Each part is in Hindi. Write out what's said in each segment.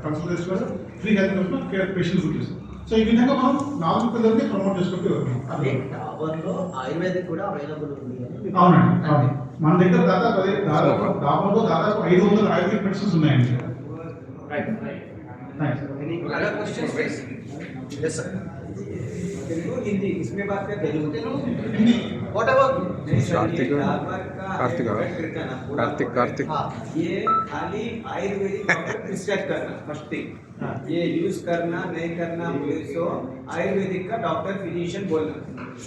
కన్సల్ట్ చేసుకోవాలి, ఫ్రీ హెల్త్ కేర్ పేషెంట్స్ గురించి. సో ఈ విధంగా మనం 4 పిల్లలకి ప్రమోట్ చేసుకుంటూ వెళ్తాం. అదే ఆయుర్వేదిక్ కూడా అవైలబుల్ ఉంది. అవునండి, అవును. మన దగ్గర దాదాపు 500 ఆయుర్వేదిక్ మెడిసిన్స్ ఉన్నాయండి. हिंदी इसमें बात करते हैं हिंदी व्हाट अबाउट कार्तिक ये खाली आयुर्वेदिक डॉक्टर प्रिस्क्राइब करना फर्स्ट थिंग, ये यूज करना नहीं करना बोले तो आयुर्वेदिक का डॉक्टर फिजिशियन बोलना.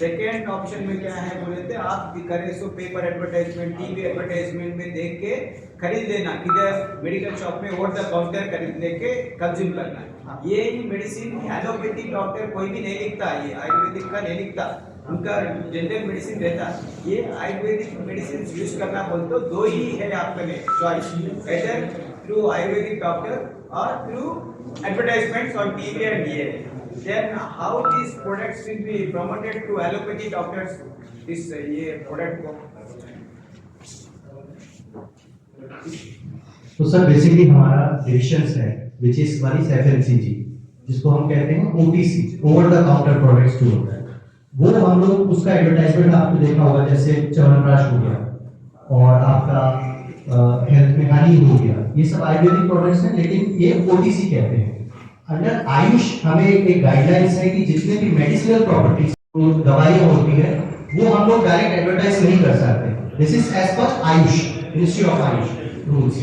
सेकेंड ऑप्शन में क्या है बोले तो आप करे so paper advertisement TV advertisement में देख के खरीद लेना, किधर मेडिकल शॉप में ओवर द काउंटर खरीद लेके कंज्यूम करना. ये मेडिसिन एलोपैथिक डॉक्टर कोई भी नहीं लिखता, ये आयुर्वेदिक का नहीं लिखता, उनका जनरल मेडिसिन रहता. ये आयुर्वेदिक मेडिसिन यूज करना बोल तो दो ही है आपके लिए choice, adder through Ayurvedic doctor और through advertisements on TV and DA. Then how these products will be promoted to allopathy doctors? This ये product को. तो सर बेसिकली हमारा डिविजन्स है which is one is FMCG, जिसको हम कहते हैं OTC, over the counter products जो होता है वो हम लोग उसका एडवर्टाइजमेंट आपने देखा होगा, जैसे च्यवनप्राश हो गया और आपका हेल्थ में हानि हो गया, ये सब आयुर्वेदिक प्रोडक्ट्स हैं, लेकिन ये ओटीसी कहते हैं. अंडर आयुष हमें एक गाइडलाइंस है कि जितने भी मेडिसिनल प्रॉपर्टीज दवाइयाँ होती है वो हम लोग डायरेक्ट एडवर्टाइज नहीं कर सकते. This is as per Ayush, ministry of Ayush rules.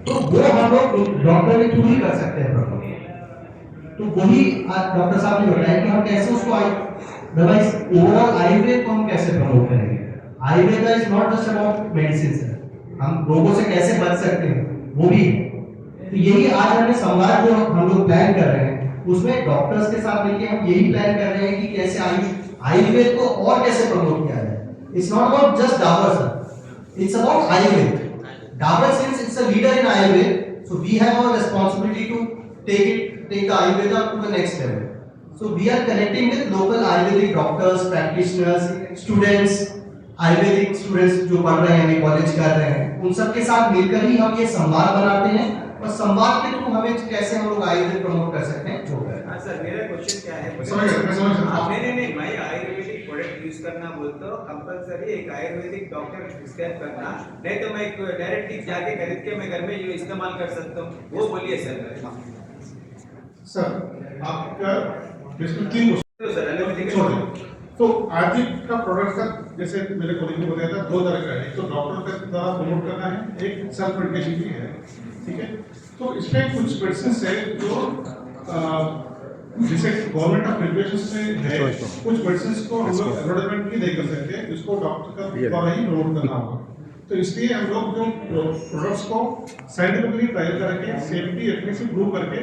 तो वो हम लोग डॉक्टर के थ्रू ही कर सकते हैं प्रॉपर. तो वही डॉक्टर साहब ने बताया कि हम कैसे उसको अदरवाइज ओवरऑल आयुर्वेद को हम कैसे प्रमोट करेंगे. Ayurveda is not just about medicine, हम रोगों से कैसे बच सकते हैं वो भी. तो यही आज हमने संवाद जो हम लोग प्लान कर रहे हैं उसमें डॉक्टर्स के साथ मिलकर हम यही प्लान कर रहे हैं कि कैसे आयुर्वेद को और कैसे प्रमोट किया जाए. It's not about just Dabur sir, it's about Ayurveda. Dabur, since it's a leader in Ayurveda, so we have our responsibility to take the Ayurveda to the next level. So we are connecting with local Ayurvedic doctors, practitioners, students, Ayurvedic students जो पढ़ रहे हैं, कॉलेज कर रहे हैं, उन सब के साथ मिलकर ही हम ये संवाद बनाते हैं और संवाद के थ्रू हमें कैसे हम लोग आयुर्वेद प्रमोट कर सकते हैं जो है. हाँ सर, मेरा क्वेश्चन क्या है? नहीं मैं आयुर्वेदिक प्रोडक्ट यूज करना बोलते हो कंपलसरी एक आयुर्वेदिक डॉक्टर प्रिस्क्राइब करना, नहीं तो मैं डायरेक्ट जाके खरीद के मैं घर में ये इस्तेमाल कर सकता हूँ, वो बोलिए सर. सर आपका इसमें 3 क्वेश्चन सर एलोपैथिक तो आयुर्वेदिक का प्रोडक्ट का जैसे मेरे कोलिग ने बताया था 2 तरह का है, एक तो डॉक्टर के द्वारा प्रमोट करना है, एक सेल्फ मेडिकेशन भी है. ठीक है, तो इसमें कुछ मेडिसिन है जो जैसे गवर्नमेंट ऑफ रेगुलेशंस में है, कुछ मेडिसिन को हम लोग एडवर्टाइजमेंट भी नहीं कर सकते, इसको डॉक्टर का द्वारा ही प्रमोट करना होगा. तो इसलिए हम लोग जो प्रोडक्ट्स को साइंटिफिकली ट्रायल करके सेफ्टी एफिशिएंसी प्रूव करके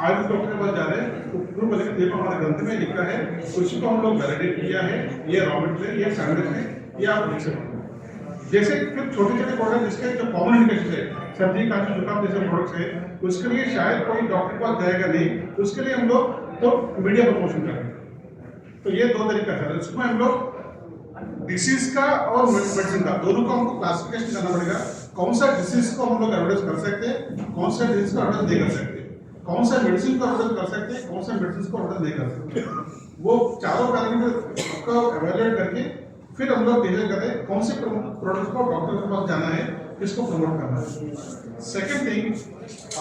आयुर्वेद डॉक्टर के पास जा रहे हैं, तो प्रूव करके देखो हमारे ग्रंथ में लिखा है, उसको हम लोग वैलिडेट किया है, ये रॉ मटेरियल, ये स्टैंडर्ड है, ये आप लिख सकते हैं. जैसे फिर छोटे छोटे प्रोडक्ट जिसके जो कॉमन इंडिकेशन है, सर्दी खांसी जुकाम जैसे प्रोडक्ट्स है, उसके लिए शायद कोई डॉक्टर के पास जाएगा नहीं, उसके लिए हम लोग तो मीडिया प्रमोशन करेंगे. तो ये 2 तरीका है. उसमें हम लोग डिसीज का और मेडिसिन का दोनों को हमको क्लासिफिकेशन करना पड़ेगा. कौन सा डिसीज को हम लोग एडवर्टाइज कर सकते हैं, कौन सा डिसीज को एडवर्टाइज नहीं कर सकते, कौन सा मेडिसिन को एडवर्टाइज कर सकते हैं, कौन सा मेडिसिन को एडवर्टाइज नहीं कर सकते. वो चारों पैरामीटर को एवेल्युएट करके फिर हम लोग डिसाइड करें कौन से प्रोडक्ट को डॉक्टर के पास जाना है, किसको प्रमोट करना है. सेकेंड थिंग,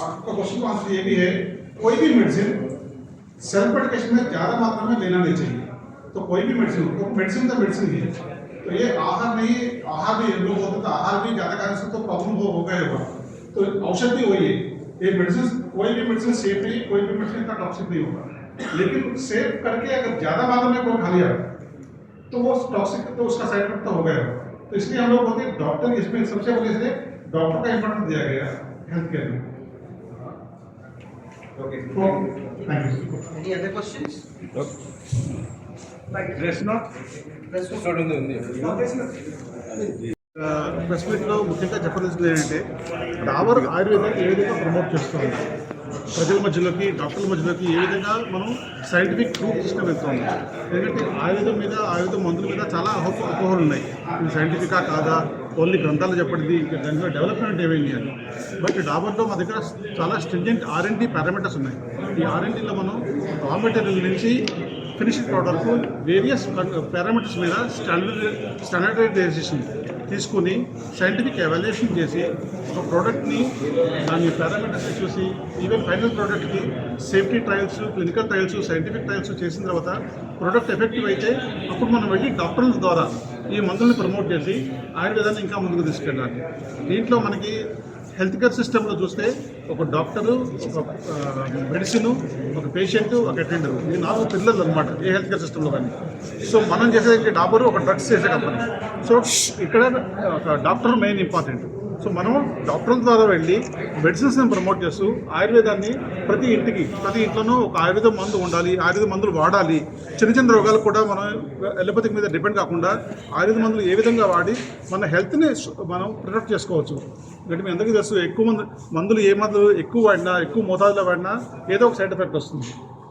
आपका क्वेश्चन का आंसर ये भी है, कोई भी मेडिसिन सेल्फ मेडिकेशन में ज़्यादा मात्रा में लेना नहीं चाहिए. तो कोई भी मेडिसिन तो मेडिसिन ही है. तो ये आहार नहीं, आहार भी लोग होते तो आहार भी ज़्यादा खाने से तो प्रॉब्लम हो गया होगा. तो औषध भी वही है, ये मेडिसिन कोई भी मेडिसिन सेफ नहीं, कोई भी मेडिसिन का टॉक्सिक नहीं होगा, लेकिन सेफ करके अगर ज़्यादा मात्रा में कोई खा लिया तो वो टॉक्सिक, तो उसका साइड इफेक्ट तो हो गया. तो इसलिए हम लोग बोलते हैं डॉक्टर इसमें सबसे पहले इसलिए डॉक्टर का इंपॉर्टेंस दिया गया हेल्थ केयर में. Okay. Thank you. Any other questions? Dress note press మీట్లో ముఖ్యంగా చెప్పదలుచుకుంది ఏంటంటే డాబర్ ఆయుర్వేదం ఏ విధంగా ప్రమోట్ చేస్తుంది, ప్రజల మధ్యలోకి డాక్టర్ల మధ్యలోకి ఏ విధంగా మనం సైంటిఫిక్ ప్రూఫ్ తీసుకుని వెళ్తున్నాం. ఎందుకంటే ఆయుర్వేదం మీద, ఆయుర్వేద మందుల మీద చాలా అపోహలు ఉన్నాయి. ఇది సైంటిఫికా కాదా, ఓన్లీ గ్రంథాలు చెప్పండి దాంట్లో డెవలప్మెంట్ ఏమైంది అని. బట్ డాబర్లో మా దగ్గర చాలా స్ట్రింజెంట్ R&D పారామీటర్స్ ఉన్నాయి. ఈ R&Dలో మనం రా మెటీరియల్ నుంచి ఫినిష్డ్ ప్రోడక్ట్ వేరియస్ పారామీటర్స్ మీద స్టాండర్డైజేషన్ తీసుకుని సైంటిఫిక్ ఎవాల్యుయేషన్ చేసి ఒక ప్రోడక్ట్ని దాని పారామీటర్స్ చూసి ఈవెన్ ఫైనల్ ప్రోడక్ట్కి safety trials, clinical trials, scientific trials చేసిన తర్వాత ప్రోడక్ట్ ఎఫెక్టివ్ అయితే అప్పుడు మనం వెళ్ళి డాక్టర్ల ద్వారా ఈ మందుల్ని ప్రమోట్ చేసి ఆయుర్వేదాన్ని ఇంకా ముందుకు తీసుకెళ్ళాలి. దీంట్లో మనకి హెల్త్ కేర్ సిస్టంలో చూస్తే ఒక డాక్టరు, ఒక మెడిసిన్, ఒక పేషెంట్, ఒక అటెండర్, ఈ 4 పిల్లలు అనమాట ఏ హెల్త్ కేర్ సిస్టంలో కానీ. సో మనం చేసే డాబరు ఒక డ్రగ్స్ చేసే కంపెనీ. సో ఇక్కడ ఒక డాక్టర్ మెయిన్ ఇంపార్టెంట్. సో మనం డాక్టర్ల ద్వారా వెళ్ళి మెడిసిన్స్ని ప్రమోట్ చేస్తూ ఆయుర్వేదాన్ని ప్రతి ఇంట్లోనూ ఒక ఆయుర్వేద మందు ఉండాలి, ఆయుర్వేద మందులు వాడాలి. చిన్న రోగాలు కూడా మనం ఎలోపతిక్ మీద డిపెండ్ కాకుండా ఆయుర్వేద మందులు ఏ విధంగా వాడి మన హెల్త్ని మనం ప్రొటెక్ట్ చేసుకోవచ్చు. అంటే మీ అందరికీ తెలుసు, ఎక్కువ మందులు ఏ మందులు ఎక్కువ వాడినా, ఎక్కువ మోతాదులో వాడినా ఏదో ఒక సైడ్ ఎఫెక్ట్ వస్తుంది.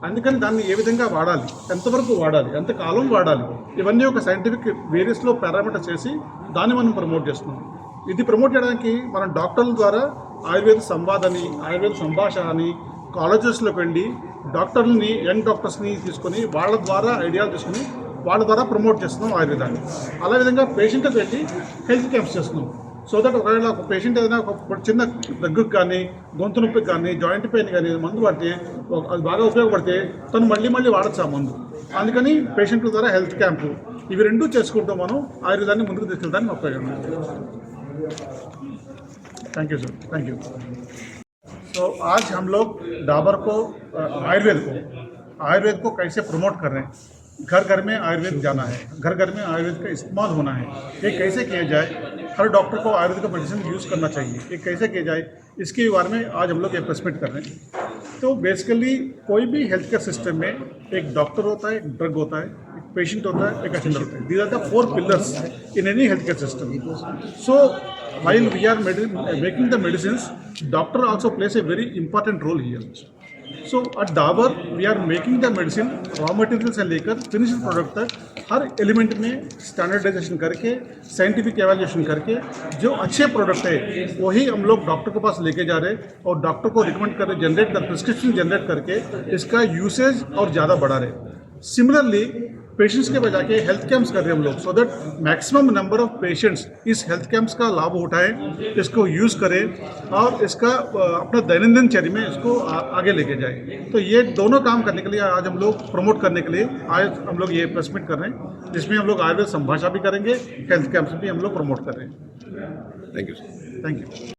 అందుకని దాన్ని ఏ విధంగా వాడాలి, ఎంతవరకు వాడాలి, ఎంతకాలం వాడాలి, ఇవన్నీ ఒక సైంటిఫిక్ వేరియస్లో పారామీటర్స్ చేసి దాన్ని మనం ప్రమోట్ చేస్తున్నాం. ఇది ప్రమోట్ చేయడానికి మనం డాక్టర్ల ద్వారా ఆయుర్వేద సంవాదని, ఆయుర్వేద సంభాషణ అని కాలేజెస్లోకి వెళ్ళి డాక్టర్లని, యంగ్ డాక్టర్స్ని తీసుకొని వాళ్ళ ద్వారా ఐడియాలు తీసుకుని వాళ్ళ ద్వారా ప్రమోట్ చేస్తున్నాం ఆయుర్వేదాన్ని. అలా విధంగా పేషెంట్కి వెళ్ళి హెల్త్ క్యాంప్స్ చేస్తున్నాం. సో దట్ ఒకవేళ ఒక పేషెంట్ ఏదైనా ఒక చిన్న దగ్గుకి కానీ, గొంతు నొప్పికి కానీ, జాయింట్ పెయిన్ కానీ మందు పడితే అది బాగా ఉపయోగపడితే తను మళ్ళీ వాడచ్చు ఆ మందు. అందుకని పేషెంట్ల ద్వారా హెల్త్ క్యాంపు ఇవి రెండూ చేసుకుంటూ మనం ఆయుర్వేదాన్ని ముందుకు తీసుకెళ్ళడానికి ఉపయోగం. Thank you sir, thank you. तो आज हम लोग डाबर को आयुर्वेद को कैसे प्रमोट कर रहे हैं. घर घर में आयुर्वेद जाना है, घर घर में आयुर्वेद का इस्तेमाल होना है. ये कैसे किया जाए, हर डॉक्टर को आयुर्वेद का मेडिसिन यूज़ करना चाहिए, ये कैसे किया जाए, इसके बारे में आज हम लोग प्रेस मीट कर रहे हैं. तो बेसिकली कोई भी हेल्थ केयर सिस्टम में एक डॉक्टर होता है, एक ड्रग होता है, एक पेशेंट होता है, एक अटेंडर होता है. These are the 4 pillars in any health care system. So while we are making the medicines, doctor also plays a very important role here. So at Dabur we are making the medicine raw material से लेकर फिनिश्ड प्रोडक्ट तक हर एलिमेंट में स्टैंडर्डाइजेशन करके, साइंटिफिक एवेल्युएशन करके जो अच्छे प्रोडक्ट है वही हम लोग डॉक्टर के पास लेके जा रहे हैं और डॉक्टर को रिकमेंड कर रहे, प्रिस्क्रिप्शन जनरेट करके इसका यूसेज और ज़्यादा बढ़ा रहे. सिमिलरली पेशेंट्स के बजाय के हेल्थ कैंप्स कर रहे हैं हम लोग, so that maximum number of patients इस हेल्थ कैंप्स का लाभ उठाएं, इसको यूज़ करें और इसका अपना दैनंदिन चर्या में इसको आगे लेके जाएं. तो ये दोनों काम करने के लिए आज हम लोग प्रमोट करने के लिए आज हम लोग ये प्रेस मीट कर रहे हैं, जिसमें हम लोग आयुर्वेद संभाषा भी करेंगे, हेल्थ कैंप्स भी हम लोग प्रमोट कर रहे हैं. Thank you. Thank you.